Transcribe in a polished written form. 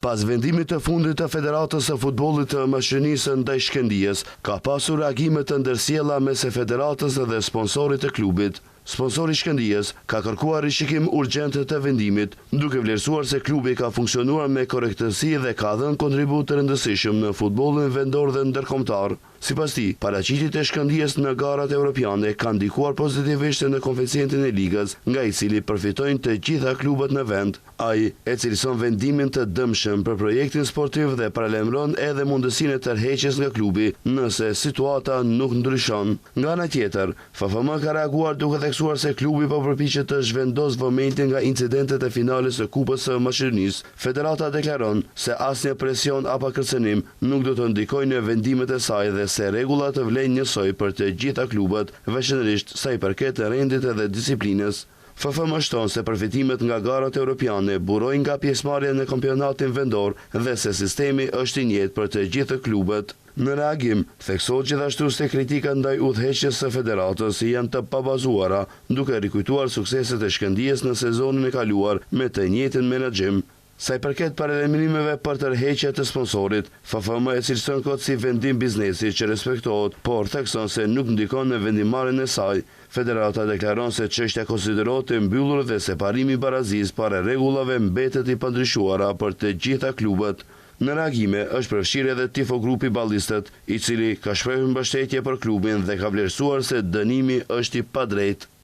Pas vendimit të fundit të Federatës së Futbollit të Maqedonisë ndaj Shkëndijës, ka pasur reagime të ndërsjella mes Federatës dhe sponsorit të klubit. Sponsori i Shkëndijës ka kërkuar rishikim urgjent të vendimit, duke vlerësuar se klubi ka funksionuar me korrektësi dhe ka dhënë kontribut të rëndësishëm në futbollin vendor dhe ndërkombëtar. Sipas tij, paraqitjet e Shkëndijës në garat evropiane kanë ndikuar pozitivisht në koeficientin e ligës, nga i cili përfitojnë të gjitha klubet në vend. Ai e cilëson vendimin të dëmshëm për projektin sportiv dhe paralajmëron edhe mundësinë e tërheqjes nga klubi nëse situata nuk ndryshon. Nga ana tjetër, FFM ka reaguar duke theksuar se klubi po përpiqet të zhvendosë vëmendjen nga incidentet e finales së Kupës së Maqedonisë. Federata deklaron se asnjë presion apo kërcënim nuk do të ndikojë në vendimet e saj dhe se rregullat të vlen njësoj për të gjitha klubet, veçanërisht sa i përket rendit dhe disiplinës. FFM shton se përfitimet nga garat europiane burojnë nga pjesëmarrja në kampionatin vendor dhe se sistemi është i njëjtë për të gjithë klubet. Në reagim, theksohet gjithashtu se kritikat ndaj udhëheqjes së federatës janë të pabazuara, duke rikujtuar sukseset e Shkëndijës në sezonin e kaluar me të njëjtin menaxhim. Sa i përket paralajmërimeve për tërheqje të sponsorit, FFM e cilëson kot si vendim biznesi që respektohet, por thekson se nuk ndikon në vendimarrjen e saj. Federata deklaron se çështja konsiderohet e mbyllur dhe separimi i barazisë para rregullave mbetet i pandryshuara për të gjitha klubet. Në reagime është përfshirë edhe tifogrupi ballistët, i cili ka shprehur mbështetje për klubin dhe ka vlerësuar se dënimi është i padrejtë.